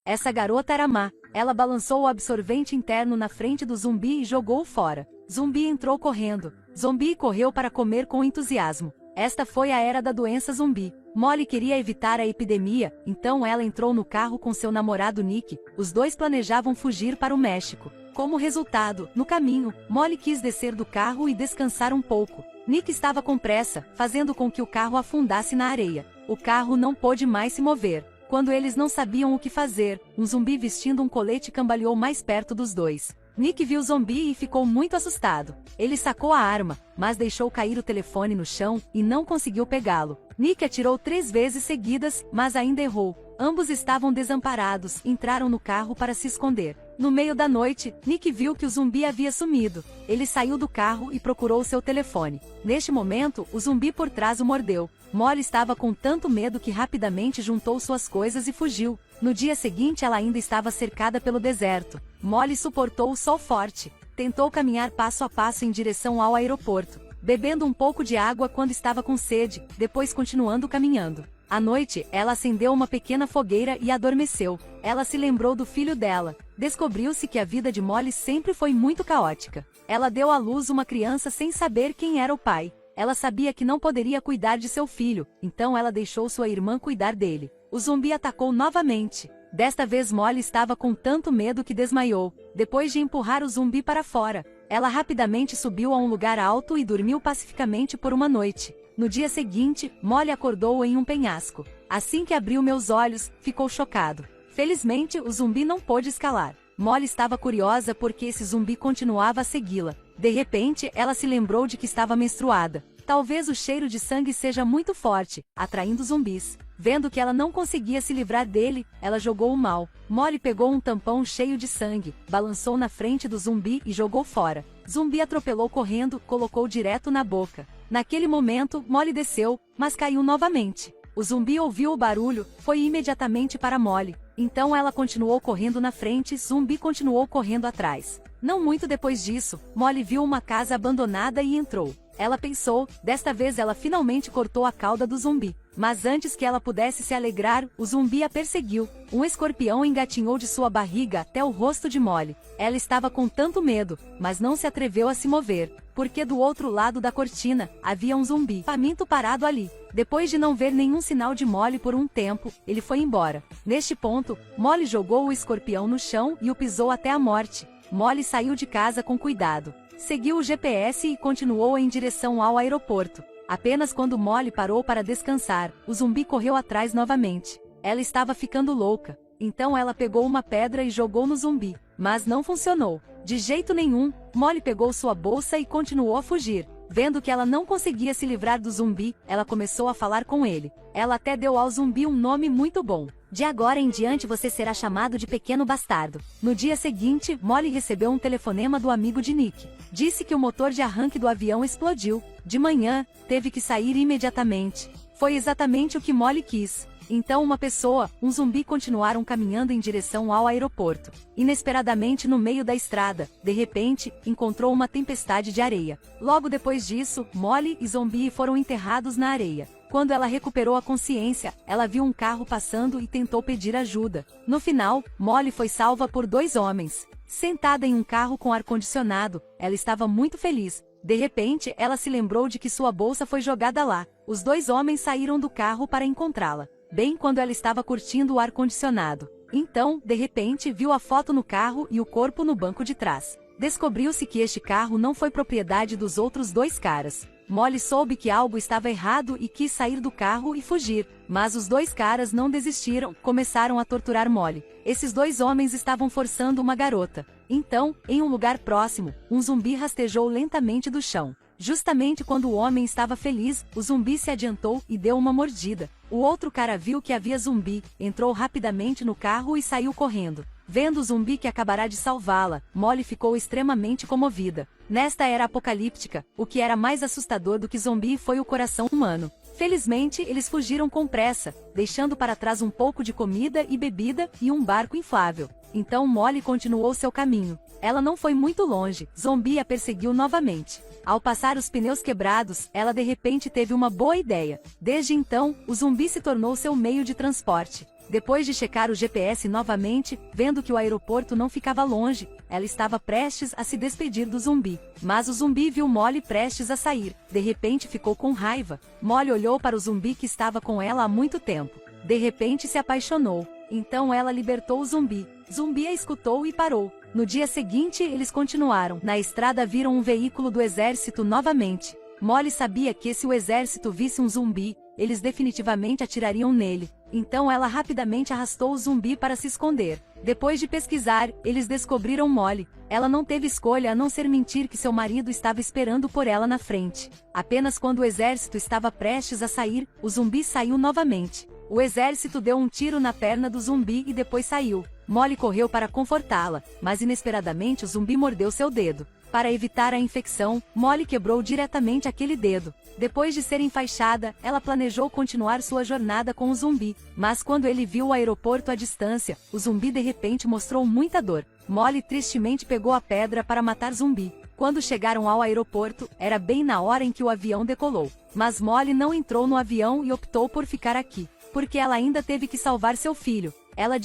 Essa garota era má. Ela balançou o absorvente interno na frente do zumbi e jogou-o fora. Zumbi entrou correndo. Zumbi correu para comer com entusiasmo. Esta foi a era da doença zumbi. Molly queria evitar a epidemia, então ela entrou no carro com seu namorado Nick. Os dois planejavam fugir para o México. Como resultado, no caminho, Molly quis descer do carro e descansar um pouco. Nick estava com pressa, fazendo com que o carro afundasse na areia. O carro não pôde mais se mover. Quando eles não sabiam o que fazer, um zumbi vestindo um colete cambaleou mais perto dos dois. Nick viu o zumbi e ficou muito assustado. Ele sacou a arma, mas deixou cair o telefone no chão e não conseguiu pegá-lo. Nick atirou 3 vezes seguidas, mas ainda errou. Ambos estavam desamparados, entraram no carro para se esconder. No meio da noite, Nick viu que o zumbi havia sumido. Ele saiu do carro e procurou seu telefone. Neste momento, o zumbi por trás o mordeu. Molly estava com tanto medo que rapidamente juntou suas coisas e fugiu. No dia seguinte ela ainda estava cercada pelo deserto. Molly suportou o sol forte. Tentou caminhar passo a passo em direção ao aeroporto, bebendo um pouco de água quando estava com sede, depois continuando caminhando. À noite, ela acendeu uma pequena fogueira e adormeceu. Ela se lembrou do filho dela. Descobriu-se que a vida de Molly sempre foi muito caótica. Ela deu à luz uma criança sem saber quem era o pai. Ela sabia que não poderia cuidar de seu filho, então ela deixou sua irmã cuidar dele. O zumbi atacou novamente. Desta vez Molly estava com tanto medo que desmaiou. Depois de empurrar o zumbi para fora, ela rapidamente subiu a um lugar alto e dormiu pacificamente por uma noite. No dia seguinte, Molly acordou em um penhasco. Assim que abriu meus olhos, ficou chocado. Felizmente, o zumbi não pôde escalar. Molly estava curiosa porque esse zumbi continuava a segui-la. De repente, ela se lembrou de que estava menstruada. Talvez o cheiro de sangue seja muito forte, atraindo zumbis. Vendo que ela não conseguia se livrar dele, ela jogou o mal. Molly pegou um tampão cheio de sangue, balançou na frente do zumbi e jogou fora. Zumbi atropelou correndo, colocou direto na boca. Naquele momento, Molly desceu, mas caiu novamente. O zumbi ouviu o barulho, foi imediatamente para Molly. Então ela continuou correndo na frente, zumbi continuou correndo atrás. Não muito depois disso, Molly viu uma casa abandonada e entrou. Ela pensou, desta vez ela finalmente cortou a cauda do zumbi. Mas antes que ela pudesse se alegrar, o zumbi a perseguiu. Um escorpião engatinhou de sua barriga até o rosto de Molly. Ela estava com tanto medo, mas não se atreveu a se mover, porque do outro lado da cortina, havia um zumbi faminto parado ali. Depois de não ver nenhum sinal de Molly por um tempo, ele foi embora. Neste ponto, Molly jogou o escorpião no chão e o pisou até a morte. Molly saiu de casa com cuidado. Seguiu o GPS e continuou em direção ao aeroporto. Apenas quando Molly parou para descansar, o zumbi correu atrás novamente. Ela estava ficando louca. Então ela pegou uma pedra e jogou no zumbi. Mas não funcionou. De jeito nenhum, Molly pegou sua bolsa e continuou a fugir. Vendo que ela não conseguia se livrar do zumbi, ela começou a falar com ele. Ela até deu ao zumbi um nome muito bom. De agora em diante você será chamado de Pequeno Bastardo. No dia seguinte, Molly recebeu um telefonema do amigo de Nick. Disse que o motor de arranque do avião explodiu. De manhã, teve que sair imediatamente. Foi exatamente o que Molly quis. Então uma pessoa, um zumbi continuaram caminhando em direção ao aeroporto. Inesperadamente no meio da estrada, de repente, encontrou uma tempestade de areia. Logo depois disso, Molly e zumbi foram enterrados na areia. Quando ela recuperou a consciência, ela viu um carro passando e tentou pedir ajuda. No final, Molly foi salva por 2 homens. Sentada em um carro com ar-condicionado, ela estava muito feliz. De repente, ela se lembrou de que sua bolsa foi jogada lá. Os 2 homens saíram do carro para encontrá-la, bem quando ela estava curtindo o ar-condicionado. Então, de repente, viu a foto no carro e o corpo no banco de trás. Descobriu-se que este carro não foi propriedade dos outros 2 caras. Molly soube que algo estava errado e quis sair do carro e fugir, mas os 2 caras não desistiram, começaram a torturar Molly. Esses 2 homens estavam forçando uma garota. Então, em um lugar próximo, um zumbi rastejou lentamente do chão. Justamente quando o homem estava feliz, o zumbi se adiantou e deu uma mordida. O outro cara viu que havia zumbi, entrou rapidamente no carro e saiu correndo. Vendo o zumbi que acabará de salvá-la, Molly ficou extremamente comovida. Nesta era apocalíptica, o que era mais assustador do que zumbi foi o coração humano. Felizmente, eles fugiram com pressa, deixando para trás um pouco de comida e bebida e um barco inflável. Então Molly continuou seu caminho. Ela não foi muito longe, zumbi a perseguiu novamente. Ao passar os pneus quebrados, ela de repente teve uma boa ideia. Desde então, o zumbi se tornou seu meio de transporte. Depois de checar o GPS novamente, vendo que o aeroporto não ficava longe, ela estava prestes a se despedir do zumbi. Mas o zumbi viu Molly prestes a sair. De repente ficou com raiva. Molly olhou para o zumbi que estava com ela há muito tempo. De repente se apaixonou. Então ela libertou o zumbi. Zumbi a escutou e parou. No dia seguinte eles continuaram. Na estrada viram um veículo do exército novamente. Molly sabia que se o exército visse um zumbi, eles definitivamente atirariam nele. Então ela rapidamente arrastou o zumbi para se esconder. Depois de pesquisar, eles descobriram Molly. Ela não teve escolha a não ser mentir que seu marido estava esperando por ela na frente. Apenas quando o exército estava prestes a sair, o zumbi saiu novamente. O exército deu um tiro na perna do zumbi e depois saiu. Molly correu para confortá-la, mas inesperadamente o zumbi mordeu seu dedo. Para evitar a infecção, Molly quebrou diretamente aquele dedo. Depois de ser enfaixada, ela planejou continuar sua jornada com o zumbi. Mas quando ele viu o aeroporto à distância, o zumbi de repente mostrou muita dor. Molly tristemente pegou a pedra para matar zumbi. Quando chegaram ao aeroporto, era bem na hora em que o avião decolou. Mas Molly não entrou no avião e optou por ficar aqui, porque ela ainda teve que salvar seu filho. Ela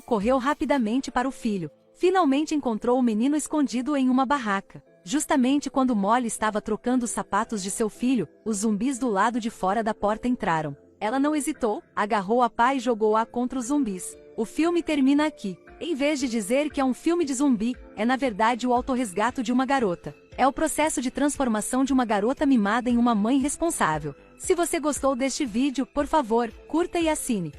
correu rapidamente para o filho. Finalmente encontrou o menino escondido em uma barraca. Justamente quando Molly estava trocando os sapatos de seu filho, os zumbis do lado de fora da porta entraram. Ela não hesitou, agarrou a pá e jogou-a contra os zumbis. O filme termina aqui. Em vez de dizer que é um filme de zumbi, é na verdade o autorresgate de uma garota. É o processo de transformação de uma garota mimada em uma mãe responsável. Se você gostou deste vídeo, por favor, curta e assine.